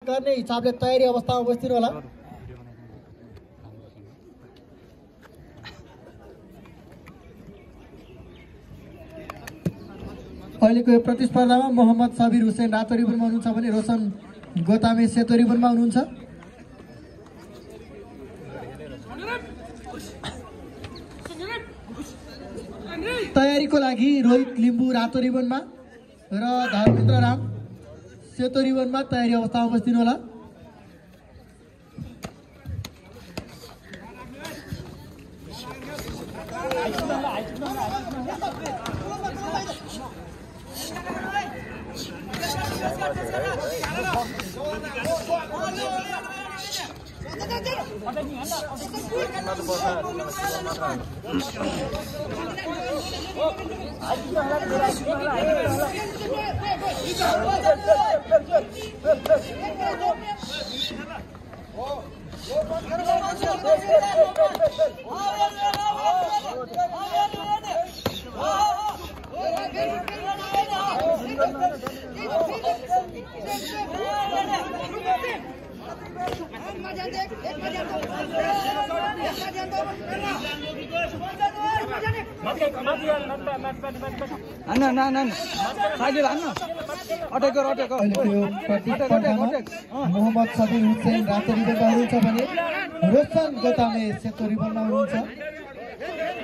गर्ने हिसाबले तयारी अवस्थामा बस्दिनु होला। अहिलेको यो प्रतिस्पर्धामा मोहम्मद साबिर हुसैन रातो रिबनमा हुनुहुन्छ भने रोशन गोतामे सेतो रिबनमा हुनुहुन्छ। तयारीको लागि रोहित लिम्बू रातो रिबनमा र धर्मेन्द्र राम सेतो रिबनमा तयारी अवस्थामा बस्दिनु होला। मोहम्मद साबिर हुसैन रातो रिबनमा हुनुहुन्छ भने रोशन गोतामे सेतो रिबनमा हुनुहुन्छ।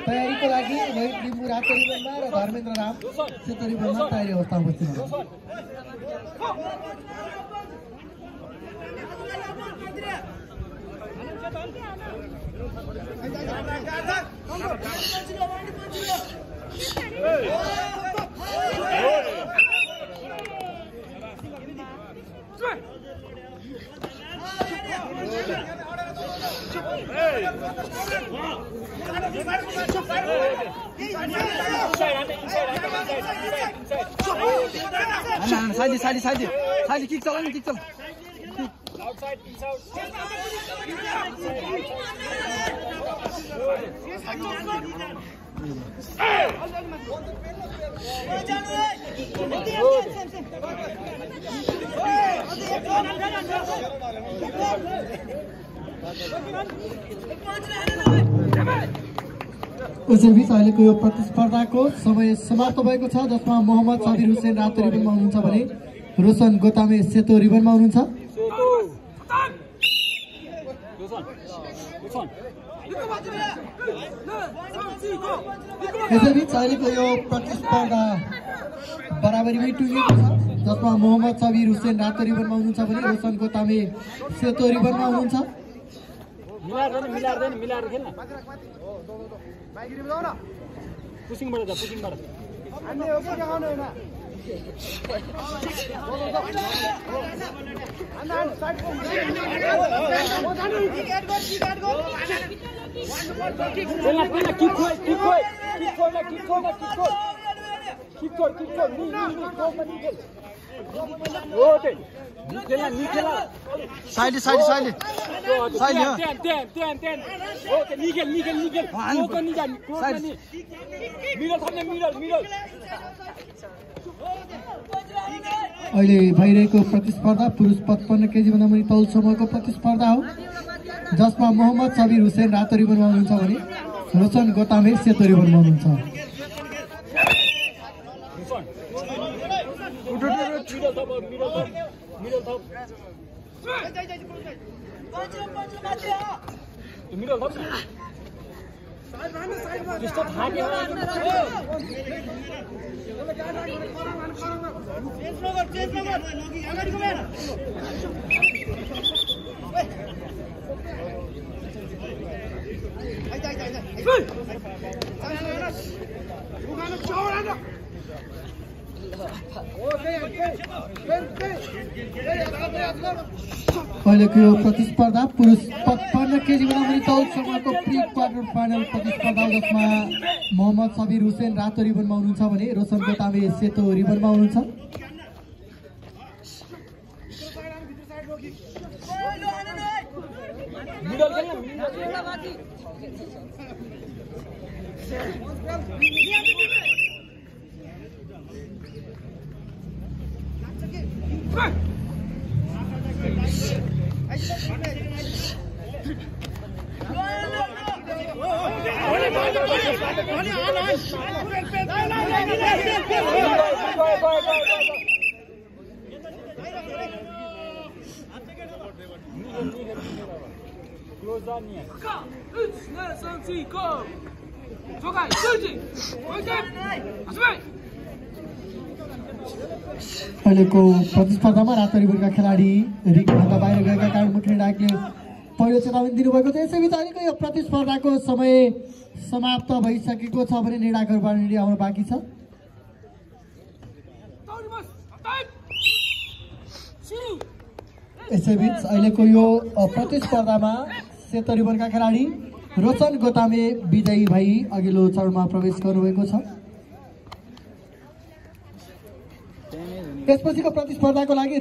तयारीको लागि रोहित लिम्बू रातो रिबनमा र धर्मेन्द्र राम सेतो रिबनमा तयारी अवस्थामा बस्दिनु होला। साइड किक चला नि किक चल outside piece out उसैबीच अहिलेको यो प्रतिस्पर्धाको समय समाप्त भएको छ, जसमा मोहम्मद साबिर हुसैन रातो रिबनमा हुनुहुन्छ भने रोशन गोतामे सेतो रिबनमा हुनुहुन्छ। यसैबीच अहिलेको यो प्रतिस्पर्धा बराबरीमै टुङ्गिएको छ, जसमा मोहम्मद साबिर हुसैन रातो रिबनमा हुनुहुन्छ भने रोशन गोतामे सेतो रिबनमा हुनुहुन्छ। अहिले भइरहेको प्रतिस्पर्धा पुरुष 55 केजी भन्दा मुनि तौल समूहको प्रतिस्पर्धा हो, जसमा मोहम्मद साबिर हुसैन रातो रिबनमा हुनुहुन्छ भने रोशन गोतामे सेतो रिबनमा हुनुहुन्छ। अहिलेको यो प्रतिस्पर्धा पुरुष 55 केजी भन्दा मुनि तौल समूहको प्री क्वार्टर फाइनल प्रतिस्पर्धा, जसमा मोहम्मद साबिर हुसैन रातो रिबनमा हुनुहुन्छ भने रोशन गोतामे सेतो रिबनमा हुनुहुन्छ। Close down here. अहिलेको प्रतिस्पर्धामा रातरिबुरका खेलाडी रिङभन्दा बाहिर गएका कारण मुख्य निर्णायकले पहिलो चेतावनी दिनुभएको छ। यसैबीच अहिलेको यो प्रतिस्पर्धाको समय समाप्त भइसकेको छ भने निर्णायकहरूबाट निर्णय आउन बाँकी छ। यसैबीच अहिलेको यो प्रतिस्पर्धामा सेतो रिबनका खेलाडी रोशन गोतामे विजयी भई अघिल्लो चरणमा प्रवेश गर्नुभएको छ। यसपछिको प्रतिस्पर्धाको लागि